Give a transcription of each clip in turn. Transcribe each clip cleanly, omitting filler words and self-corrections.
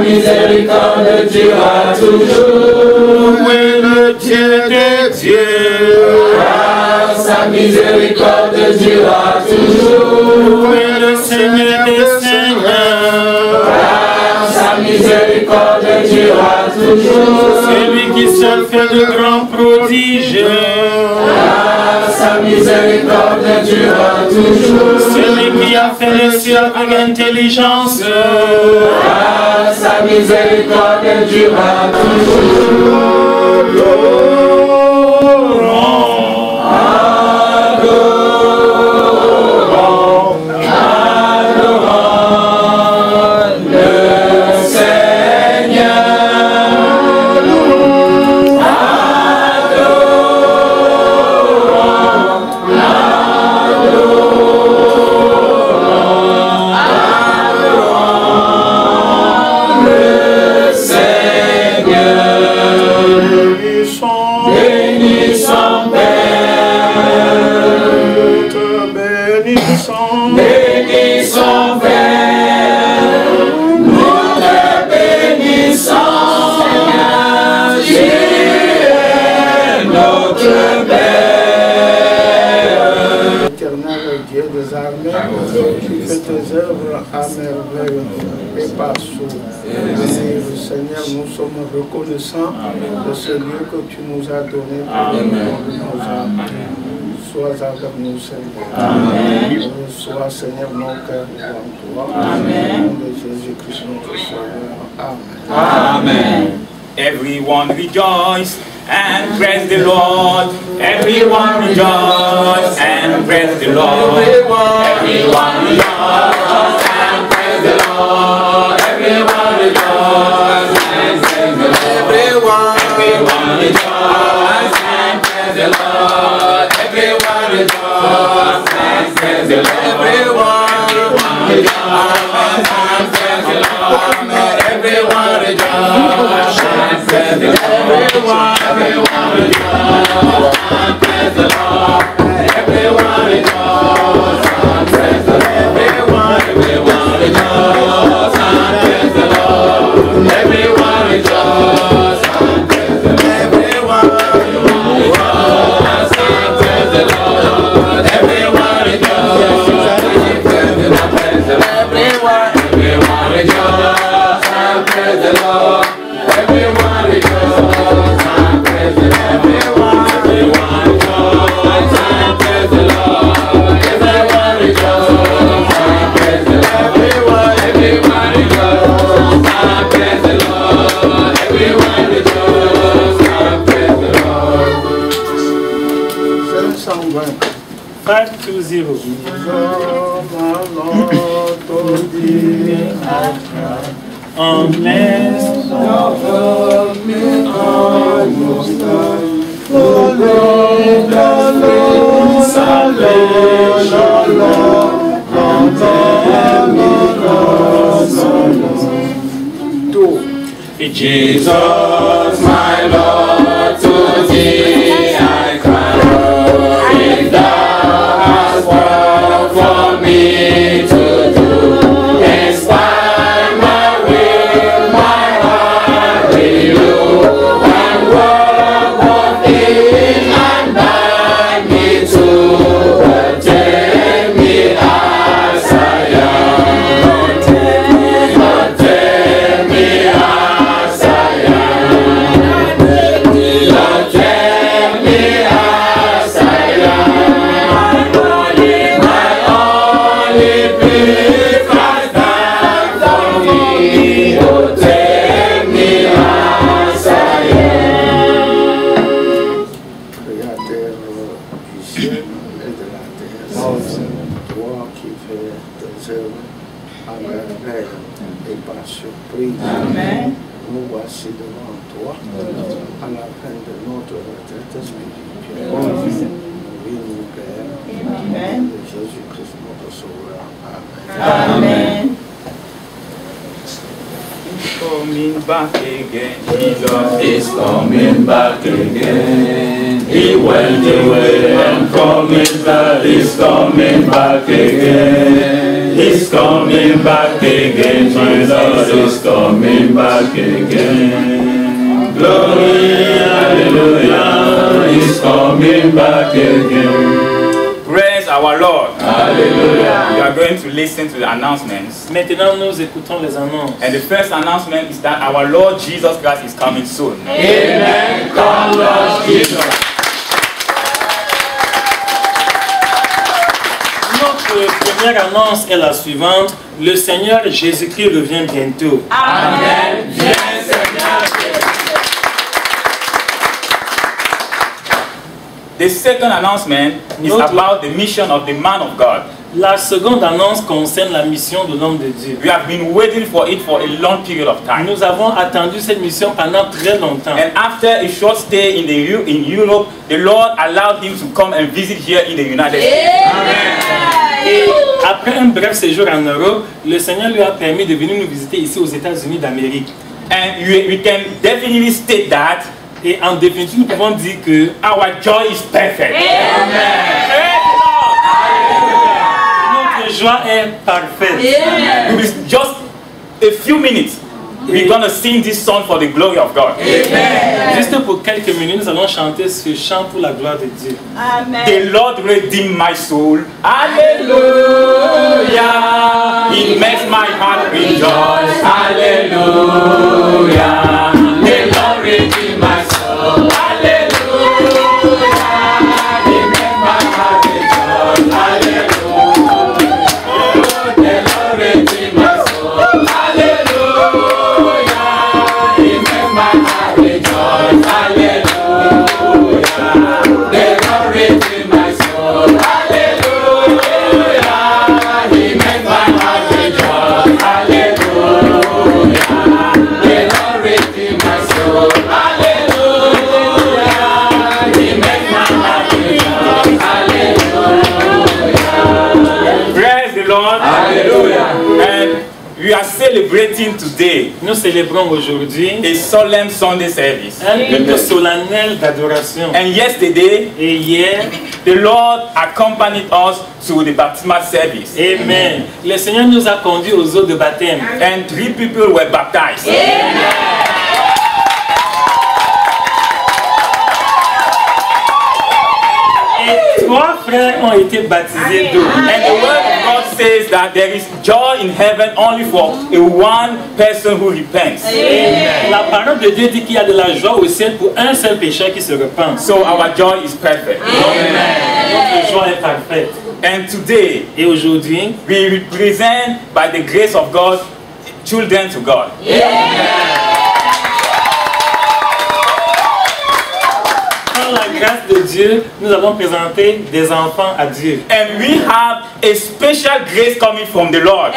Miséricorde durera toujours. Oui, le Dieu des dieux. Sa miséricorde durera toujours. Oui, le Seigneur des seigneurs. Sa miséricorde durera toujours. C'est lui qui seul fait de grands prodiges. Sa miséricorde durera toujours. C'est lui qui a fait les cieux avec intelligence. Sa miséricorde durera toujours. Seigneur, nous sommes reconnaissants de ce lieu que tu nous as donné pour nos âmes. Sois avec nous, Seigneur. Amen. Sois, Seigneur, nos cœurs devant toi. Amen. Au nom de Jésus-Christ, notre Sauveur. Amen. Amen. Everyone rejoice and praise the Lord. Everyone rejoice and praise the Lord. Everyone rejoice and praise the Lord. Everyone rejoice and praise the Lord. Everyone rejoice and praise the Lord. Everyone rejoice and praise the Lord. Jesus, my Lord, to thee I cry. If thou hast work for me to do, inspire my will, my heart renew, and work both in and by me to take me as I am. Not take me as I am. Not take me as I am. My only plea, Christ died for me. Oh, take me as I am. Créateur du ciel et de la terre, toi qui fais tes œuvres à merveille et par surprise. Nous voici devant toi à la fin de notre retraite spirituelle. Nous Père, de Jésus-Christ notre Sauveur. Amen. Coming back again, Jesus He's coming back again. He went away and promised that he's coming back again. He's coming back again. Jesus is coming back again. Glory, hallelujah. He's coming back again. Praise our Lord. Hallelujah. We are going to listen to the announcements. Maintenant, nous écoutons les annonces. And the first announcement is that our Lord Jesus Christ is coming soon. Amen. Come, Lord Jesus. Notre première annonce est la suivante. Le Seigneur Jésus-Christ revient bientôt. Amen. Viens, Seigneur. The second announcement is about the mission of the man of God. La seconde annonce concerne la mission de l'homme de Dieu. We have been waiting for it for a long period of time. Nous avons attendu cette mission pendant très longtemps. And after a short stay in Europe, the Lord allowed him to come and visit here in the United States. Et après un bref séjour en Europe, le Seigneur lui a permis de venir nous visiter ici aux États-Unis d'Amérique. And we can definitely state that. Et en définitive, nous pouvons dire que our joy is perfect. notre joie est parfaite. With just a few minutes, we're going to sing this song for the glory of God. Juste pour quelques minutes, nous allons chanter ce chant pour la gloire de Dieu. The Lord redeemed my soul. Hallelujah. He makes my heart rejoice. Hallelujah. The Lord redeemed my soul. Hallelujah. He makes my heart rejoice. Hallelujah. The Lord redeemed my soul. Hallelujah. He makes my heart rejoice. Hallelujah. The Lord redeemed my soul. Hallelujah. He makes my heart rejoice. Hallelujah. The Lord redeemed my soul. Hallelujah. He makes my heart rejoice. Hallelujah. Praise the Lord. Hallelujah. And we are celebrating today Nous célébrons aujourd'hui a solemn Sunday service. un culte solennel d'adoration. And yesterday, Et hier, the Lord accompanied us to the baptismal service. Amen, le Seigneur nous a conduits aux eaux de baptême. And 3 people were baptized. Et 3 frères ont été baptisés d'eau. And the word of God says that there is joy in heaven only for a one person who repents. La parole de Dieu dit qu'il y a de la joie au ciel pour un seul pécheur qui se repent. So our joy is perfect. Notre joie est parfaite. And today, Et aujourd'hui, we represent by the grace of God children to God. par la grâce de Dieu, nous avons présenté des enfants à Dieu. And we have a special grace coming from the Lord.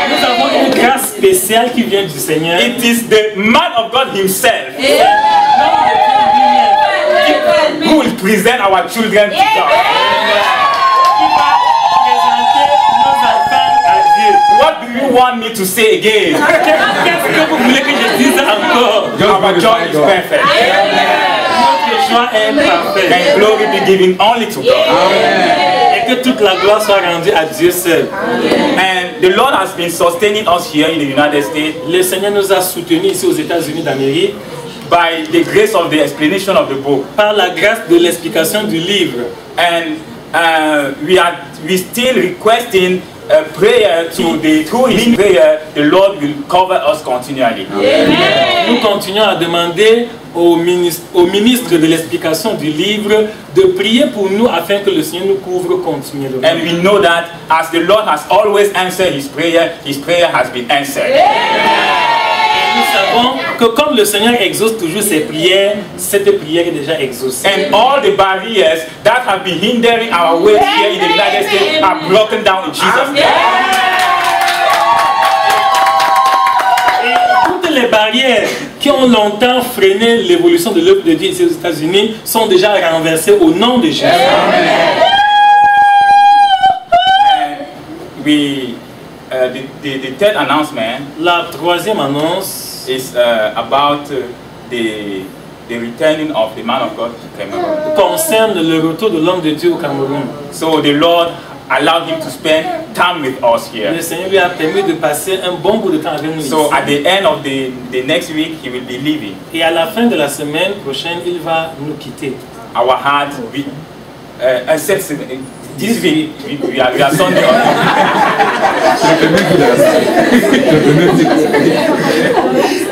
Nous avons une grâce spéciale qui vient du Seigneur. It is the man of God himself who will present our children to God. What do you want me to say again? Qu'est-ce que vous voulez que je dise encore? Our joy is perfect. Notre joie est parfaite. And glory be given only to God. Et que toute la gloire soit rendue à Dieu seul. And the Lord has been sustaining us here in the United States. Le Seigneur nous a soutenus ici aux États-Unis d'Amérique By the grace of the explanation of the book. par la grâce de l'explication du livre. And we still requesting prayer through his prayer, the Lord will cover us continually. Nous continuons à demander au ministre de l'explication du livre de prier pour nous afin que le Seigneur nous couvre continuellement. And we know that as the Lord has always answered his prayer has been answered. Nous savons que comme le Seigneur exauce toujours ses prières, cette prière est déjà exaucée. And all the barriers that have been hindering our way here in the United States are broken down in Jesus' name. Et toutes les barrières qui ont longtemps freiné l'évolution de l'œuvre de Dieu ici aux États-Unis sont déjà renversées au nom de Jésus. And the third announcement, La troisième annonce is about the returning of the man of God to Cameroon. concerne le retour de l'homme de Dieu au Cameroun. So the Lord allowed him to spend time with us here. Le Seigneur lui a permis de passer un bon bout de temps avec nous So ici. at the end of the next week, he will be leaving. Et à la fin de la semaine prochaine, il va nous quitter. Our heart, this week we are Sunday.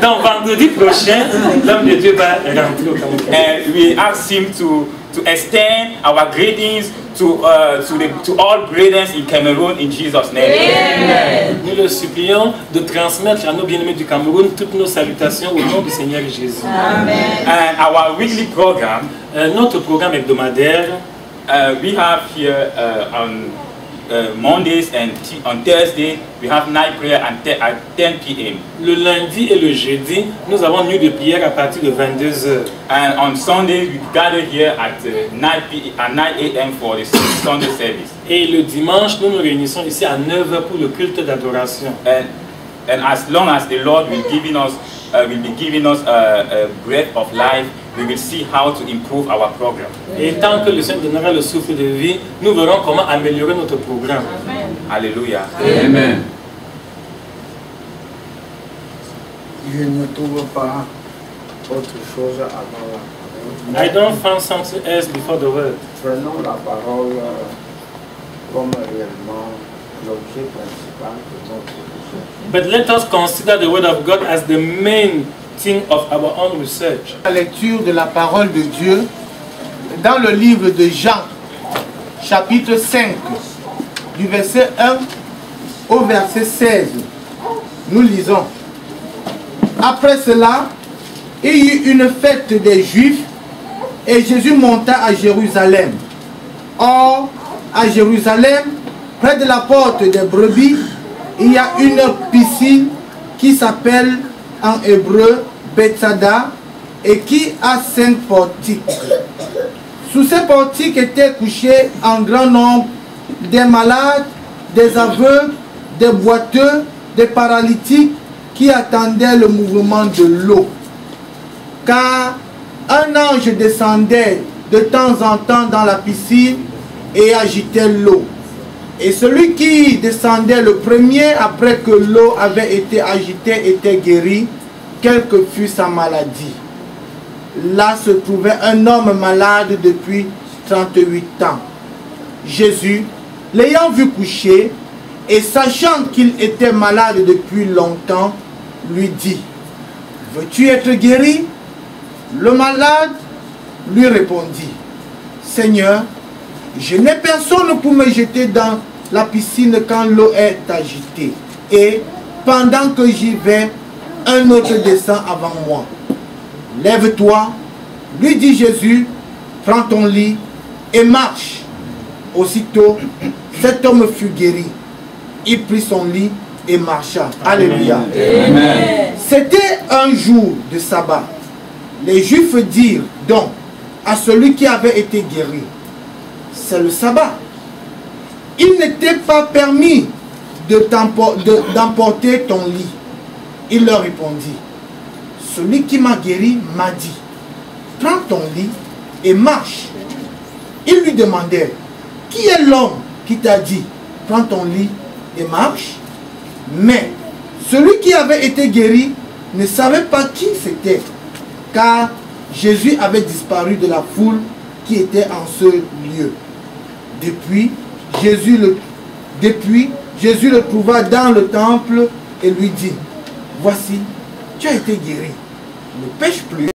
Donc vendredi prochain, l'homme de Dieu va rentrer au Cameroun. And we ask him to extend our greetings to all brethren in Cameroon in Jesus' name. Nous le supplions de transmettre à nos bien-aimés du Cameroun toutes nos salutations au nom du Seigneur Jésus. And our weekly program, Notre programme hebdomadaire, we have here on Mondays and on Thursday, we have night prayer at 10 p.m. le lundi et le jeudi, nous avons nuit de prière à partir de 22h. And on Sunday, we gather here at 9 a.m. for the Sunday service. Et le dimanche, nous nous réunissons ici à 9h pour le culte d'adoration. And as long as the Lord will be giving us a breath of life, we will see how to improve our program. Et tant que le Seigneur donnera le souffle de vie, nous verrons comment améliorer notre programme. Hallelujah. Amen. Je ne trouve pas autre chose avant la parole. I don't find something else before the word. Prenons la parole comme réellement l'objet principal de notre recherche. But let us consider the word of God as the main thing of our own research. La lecture de la parole de Dieu dans le livre de Jean, chapitre 5, du verset 1 au verset 16. Nous lisons. Après cela, il y eut une fête des Juifs et Jésus monta à Jérusalem. Or, à Jérusalem, près de la porte des brebis, il y a une piscine qui s'appelle en hébreu Bethsada et qui a 5 portiques. Sous ces portiques étaient couchés en grand nombre des malades, des aveugles, des boiteux, des paralytiques qui attendaient le mouvement de l'eau. Car un ange descendait de temps en temps dans la piscine et agitait l'eau. Et celui qui descendait le premier après que l'eau avait été agitée était guéri, quelle que fût sa maladie. Là se trouvait un homme malade depuis 38 ans. Jésus, l'ayant vu coucher et sachant qu'il était malade depuis longtemps, lui dit: veux-tu être guéri? Le malade lui répondit: Seigneur, je n'ai personne pour me jeter dans la piscine quand l'eau est agitée. Et pendant que j'y vais, un autre descend avant moi. Lève-toi, Lui dit Jésus, prends ton lit et marche. Aussitôt, cet homme fut guéri. Il prit son lit et marcha. Alléluia. C'était un jour de sabbat. Les Juifs dirent donc à celui qui avait été guéri, c'est le sabbat. Il n'était pas permis d'emporter ton lit. Il leur répondit, celui qui m'a guéri m'a dit, prends ton lit et marche. Ils lui demandèrent, qui est l'homme qui t'a dit, prends ton lit et marche? Mais celui qui avait été guéri ne savait pas qui c'était, car Jésus avait disparu de la foule qui était en ce lieu. Depuis, Jésus le trouva dans le temple et lui dit, voici, tu as été guéri. Ne pêche plus,